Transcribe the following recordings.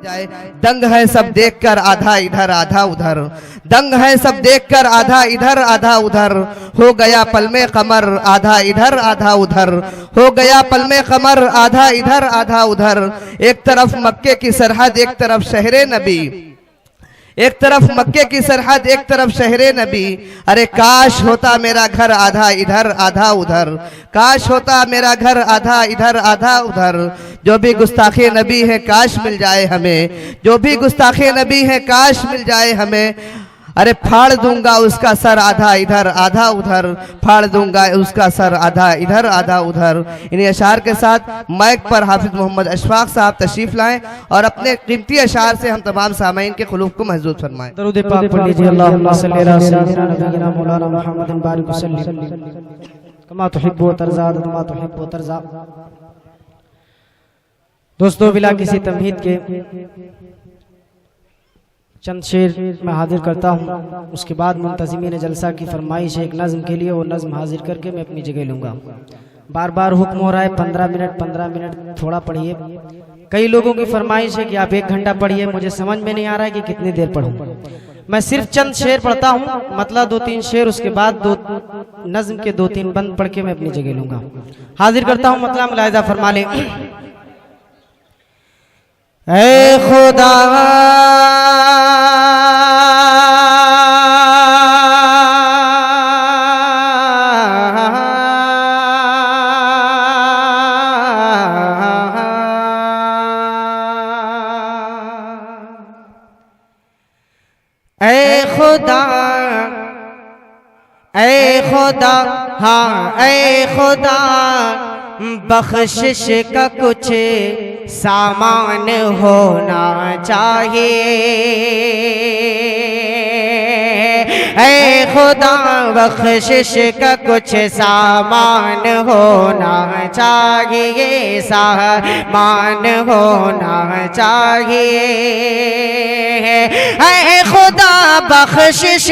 जाए। दंग है सब देखकर आधा इधर आधा उधर, दंग है सब देखकर आधा इधर आधा उधर, हो गया पल में कमर आधा इधर आधा उधर, हो गया पल में कमर आधा इधर आधा उधर। एक तरफ मक्के की सरहद एक तरफ शहरे नबी, एक तरफ मक्के की सरहद एक तरफ शहरे नबी। अरे काश होता मेरा घर आधा इधर आधा उधर, काश होता मेरा घर आधा इधर आधा उधर। जो भी गुस्ताखे नबी है काश मिल जाए हमें, जो भी गुस्ताखे नबी है काश मिल जाए हमें। अरे फाड़ दूंगा उसका सर आधा इधर आधा उधर, फाड़ दूंगा उसका सर आधा इधर आधा उधर। इन्हीं अशार के साथ माइक पर हाफिज मोहम्मद अशफाक साहब तशरीफ लाएं और अपने कीमती अशार से हम तमाम सामाईन के खुलूफ को महजूद फरमाएं। दरूद पाक पढ़ लीजिए। अल्लाहुम्मा सल्ली अला सय्यिदिना नबीना मौलाना मुहम्मदिन बारिक वसल्लिम कमा तुहिब्बु व तर्ज़ा कमा तुहिब्बु व तर्ज़ा। दोस्तों, बिला किसी तमहीद के चंद शेर मैं हाजिर करता हूँ, उसके बाद मुंतज़िमीन जलसा की फरमाइश है एक नज़्म के लिए, वो नज़्म हाजिर करके मैं अपनी जगह लूँगा। बार बार हुक्म हो रहा है 15 मिनट थोड़ा पढ़िए। कई लोगों की फरमाइश है कि आप 1 घंटा पढ़िए, मुझे समझ में नहीं आ रहा है कि कितनी देर पढ़ूँ। मैं सिर्फ चंद शेर पढ़ता हूँ, मतलब 2-3 शेर, उसके बाद नज़्म के 2-3 बंद पढ़ के मैं अपनी जगह लूँगा। हाजिर करता हूँ, मतलब मुलाहिज़ा फरमा लें। ऐ खुदा ऐ खुदा, ऐ खुदा, हाँ ऐ खुदा, बख्शिश का कुछ सामान होना चाहिए। ऐ खुदा, बख्शिश का कुछ सामान होना चाहिए, सामान होना चाहिए। ऐ खुदा, बख्शिश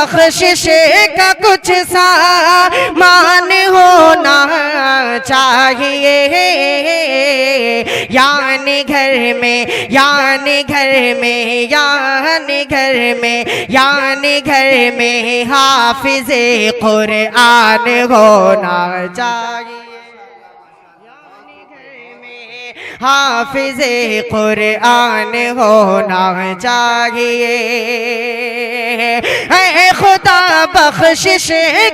बख्शिश का कुछ सामान होना चाहिए। यानी घर में, यानी घर में, यानी घर में, यानी घर में हाफिज़े कुरआन होना चाहिए। हाफिज़े कुरआन होना चाहिए। ऐ खुदा, बख्शिश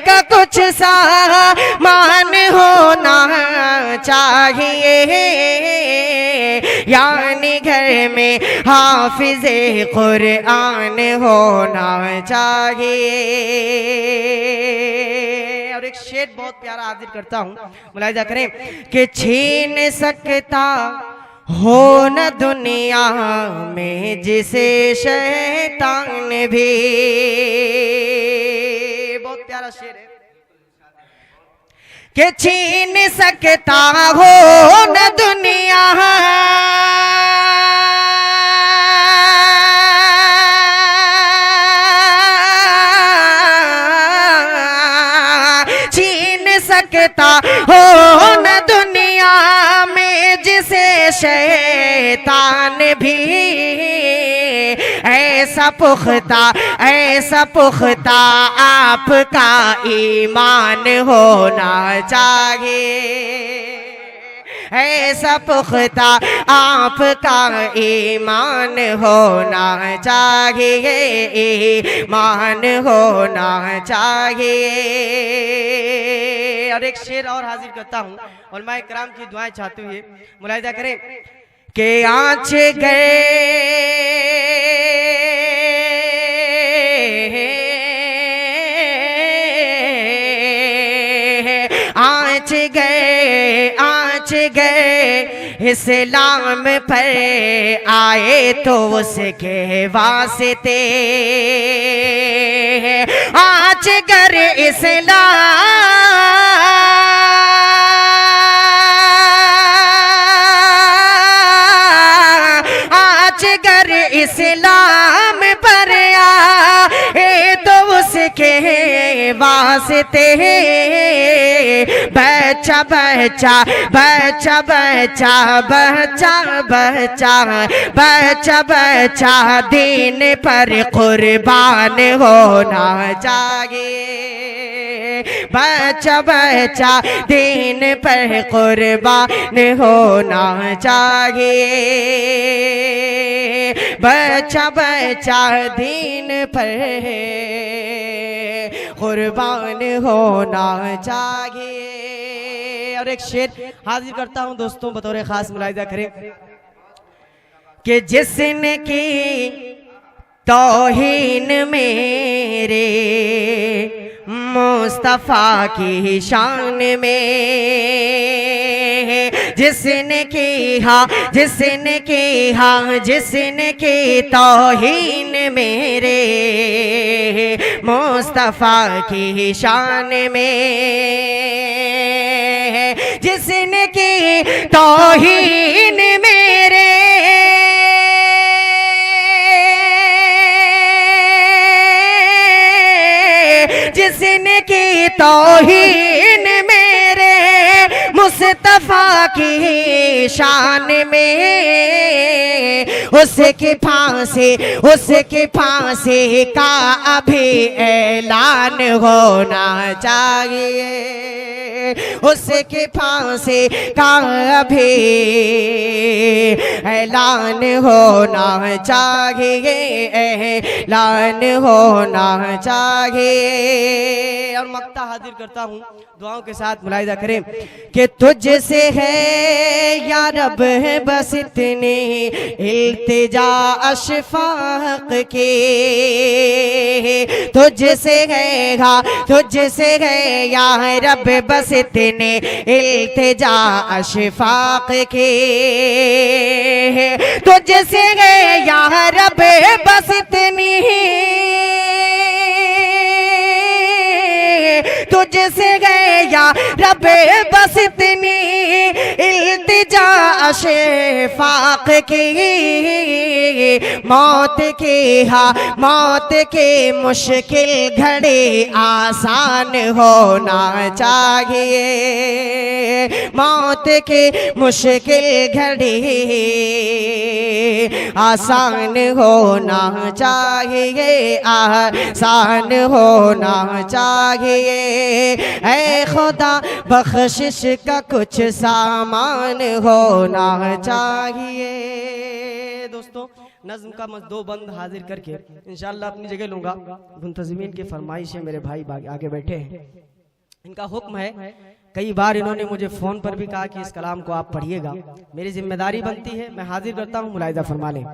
का कुछ सामान होना चाहिए। यानी घर में हाफिज़े कुरआन होना चाहिए। और एक शेर बहुत प्यारा हाजिर करता हूँ, मुलाहिज़ा करें कि छीन सकता हो न दुनिया में जिसे शैतान भी। बहुत प्यारा शेर है कि छीन सकता हो न दुनिया सकता हो न दुनिया में जिसे शैतान भी। ऐसा पुख्ता, ऐसा पुख्ता आपका ईमान होना चाहिए। ऐसा पुख्ता आपका ईमान होना चाहिए, ईमान होना चाहिए। और एक शेर और हाजिर करता हूँ, उलमा इकराम की दुआएं चाहते हुए, मुलाहिज़ा करें कि आँच गए, आँच गए, आँच गए इस्लाम पर आए तो उसके वास्ते। आँच गर इस्लाम, आँच गर इस्लाम पर आए तो उसके वास्ते बच्चा बच्चा बच्चा बच्चा बच्चा बच्चा बच्चा बच्चा दीन पर कुर्बान होना चाहिए। बच्चा बच्चा दीन पर कुर्बान होना चाहिए। बच्चा बच्चा दीन पर कुर्बान होना चाहिए। और एक शेर हाजिर करता हूं दोस्तों, बतौर खास मुलाहिजा करें कि जिसने की तौहीन मेरे मुस्तफ़ा की शान में, जिसने की हाँ जिसने की हाँ जिसने की तौहीन मेरे मुस्तफ़ा की शान में, जिसने की तौहीन मेरे जिसने की तौहीन मेरे मुस्तफ़ा की शान में, उसकी फांसी का अभी ऐलान होना चाहिए। उसकी फांसी का अभी ऐलान होना चाहिए, ऐलान होना चाहिए। और मक्ता हाजिर करता हूँ, दुआओं के साथ मुलाहिजा करें कि तुझसे है या रब है बस इतनी इल्तिजा अशफाक की, तुझसे है या रब बस इतने इल्तिजा अशफाक की, तुझसे है या रब बस इतनी, तुझसे गए या रबे बस इतनी इल्तिजा अशफाक की, मौत की मुश्किल घड़ी आसान होना चाहिए। मौत की मुश्किल घड़ी आसान होना चाहिए, आसान होना चाहिए। ऐ खुदा बख्शिश का कुछ सामान होना चाहिए। दोस्तों नज़्म का दो बंद हाजिर करके इंशाअल्लाह अपनी जगह लूंगा। मुंतज़िमीन की फरमाइश है, मेरे भाई आगे बैठे हैं, इनका हुक्म है। कई बार इन्होंने मुझे फ़ोन पर भी कहा कि इस कलाम को आप पढ़िएगा, मेरी जिम्मेदारी बनती है, मैं हाजिर करता हूँ। मुलाहिजा फरमा लें।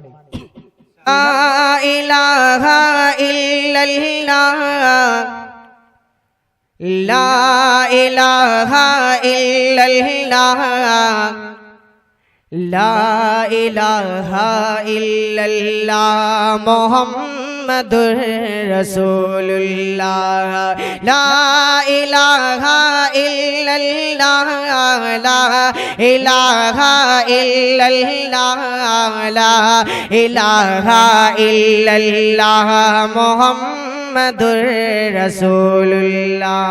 ला इलाहा इल्लल्लाह, ला इलाहा इल्लल्लाह, ला इलाहा इल्लल्लाह मुहम्मदुर रसूलुल्लाह, ला इलाहा इल्लल्लाह, ला इलाहा इल्लल्लाह, ला इलाहा इल्लल्लाह मुहम्मदुर रसूलुल्लाह।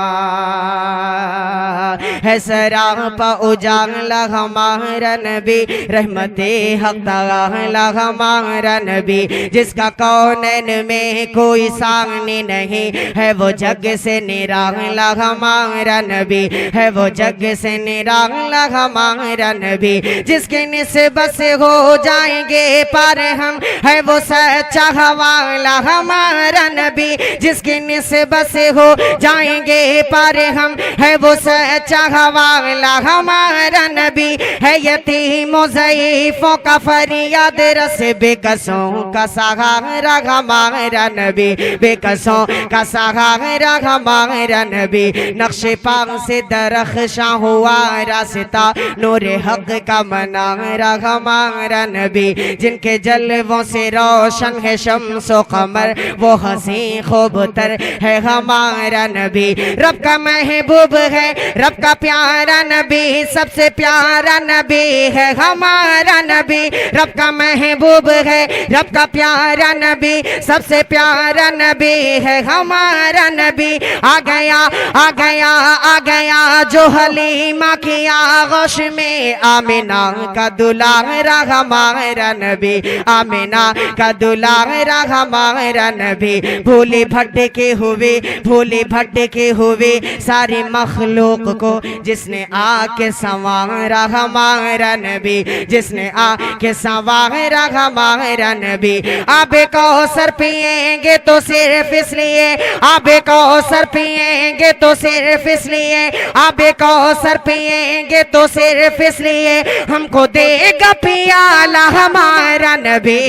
है सरापा उजाला हमारा नबी, रहमते हक ताला हमारा नबी, जिसका कौनैन में कोई सामने नहीं है, वो जग से निराला हमारा नबी, है वो जग से निराला हमारा नबी, जिसके निस्बत से हो जाएंगे पार हम, है वो सच्चा हवाला हमारा नबी, जिसकी निस्बत से हो जाएंगे पार हम, है वो सच्चा हवाला हमारा नबी, है यतीमों ज़ईफ़ों का फरियाद रस, बेकसों का सहारा हमारा नबी, बेकसों का सहारा हमारा नबी, नक्शे पाक से दरख्शां हुआ रास्ता, नूर हक का मनारा हमारा नबी, जिनके जलवों से रोशन है शम्सो कमर, वो हंसी खूब तर है हमारा नबी। रब का महबूब है, रब का प्यारा नबी, सबसे प्यारा नबी है हमारा नबी। रब का महबूब है, रब का प्यारा नबी, सबसे प्यारा नबी है हमारा नबी। आ गया आ गया आ गया जो हलीमा की आगोश में, आमिना का दुलारा हमारा नबी, आमिना का दुलारा हमारा नबी। भोले भटके हुए, भोले भटके हुए सारी मखलूक को जिसने आके संवारा हमारा नबी, जिसने आके संवारा हमारा नबी। आबे कौसर पिएंगे तो सिर्फ इसलिए, आबे कौसर पिएंगे तो सिर्फ इसलिए, आबे कौसर पिएंगे तो सिर्फ इसलिए, हमको देगा पियाला हमारा नबी।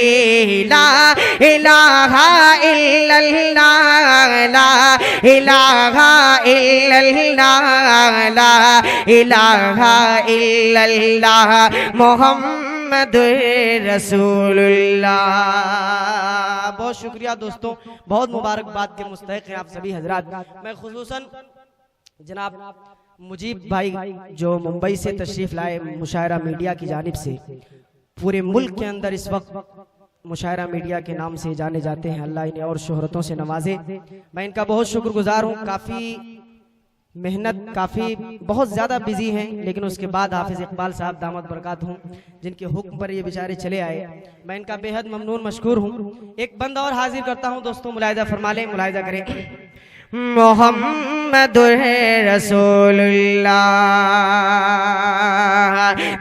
ला इलाहा इल्लल्लाह, ला इलाहा इल्लल्लाह, ला इलाहा इल्लल्लाह, मुहम्मदुर रसूलुल्लाह। बहुत शुक्रिया दोस्तों, बहुत मुबारकबाद के मुस्तहिक हैं आप सभी हजरात। मैं खुसूसन जनाब मुजीब भाई जो मुंबई से तशरीफ लाए मुशायरा मीडिया की जानिब से, पूरे मुल्क के अंदर इस वक्त मुशायरा मीडिया के नाम से जाने जाते हैं। अल्लाह इन्हें और शोहरतों से नवाजे। मैं इनका बहुत शुक्रगुजार हूँ। काफ़ी मेहनत, काफ़ी बहुत ज़्यादा बिजी हैं, लेकिन उसके बाद हाफिज़ इकबाल साहब दामद बरकात हूँ, जिनके हुक्म पर ये बेचारे चले आए, मैं इनका बेहद ममनून मशकूर हूँ। एक बंदा और हाजिर करता हूँ दोस्तों, मुलाहिजा फरमा लें, मुलाहिजा करें। मुहम्मदुर रसूलुल्लाह,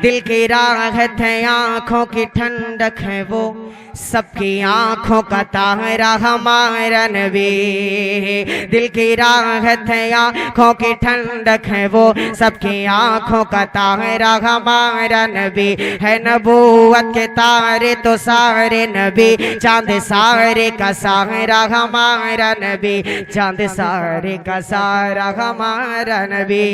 दिल की राहत है, आँखों की ठंडक है वो, सबकी आँखों का तारा हमारा नबी। दिल की राहत है, आँखों की ठंडक है वो, सबकी आँखों का तारा हमारा नबी। है नबूवत के तारे तो सारे नबी, चांद सारे का सारा हमारा नबी, चांद सारे का सारा हमारा नबी।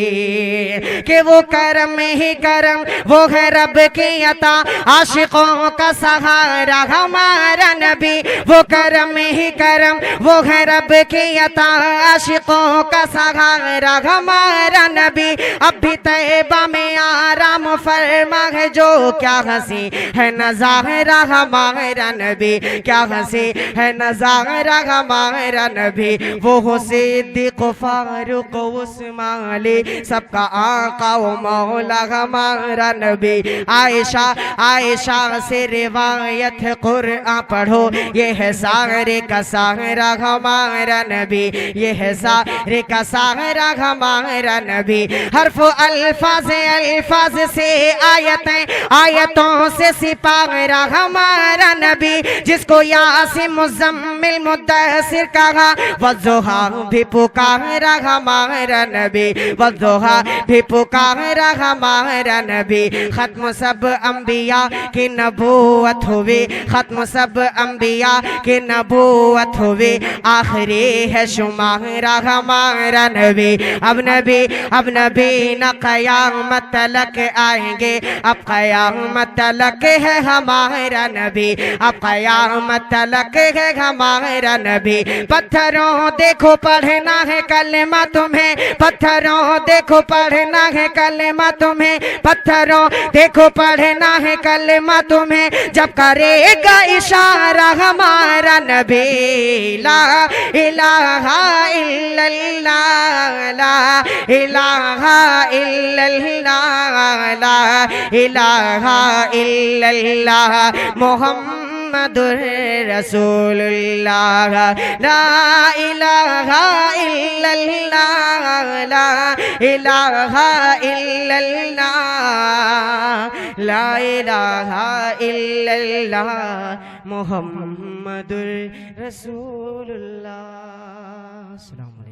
कि वो करम ही करम, वो है रब की अता, आशिकों का सहारा हमारा नबी। वो करम ही करम, वो है रब की अता, आशिकों का सहारा हमारा नबी। अब भी तैबा में आराम फरमा है जो, क्या हंसी है नज़ारा हमारा नबी, क्या हंसी है नज़ारा हमारा नबी। वो हो सिद्दीक़ फारूक उस्मानी, सबका आका वो मौला हमारा नबी। आयशा आयशा से रिवायत है, कुरआन पढ़ो, ये है सारे का सारा हमारा नबी, ये है सारे का सारा हमारा नबी। हर्फ अल्फाज अल्फाज से आयतें, आयतों से सिपारा हमारा नबी। जिसको यासीन मुज़म्मिल मुद्दसिर कहा, वज़्ज़ुहा भी पुकारा हमारा नबी, वज़्ज़ुहा भी पुकारा हमारा नबी। खत्म सब अंबिया की नबूवत हुई, खत्म सब अंबिया की नबूवत हुई, आखिरी है शुमारा हमारा नबी। अब नबी न क़यामत तलक आएंगे, अब क़यामत तलक है हमारा नबी, अब क़यामत तलक है हमारा नबी। पत्थरों देखो पढ़ना है कलमा तुम्हें, पत्थरों देखो पढ़ना है कलमा तुम्हें, पत्थरों देखो पढ़ना है कलमा तुम्हें, जब करेगा इशारा हमारा नबी। ला इलाहा इल्लल्लाह, ला इलाहा इल्लल्लाह, ला इलाहा इल्लल्लाह, मुहम्मदुर रसूलुल्लाह। ला इलाहा इल्लल्लाह, ला इलाहा इल्लल्लाह, ला इलाहा इल्लल्लाह, मुहम्मदुर रसूलुल्लाह। अस्सलाम वालेकुम।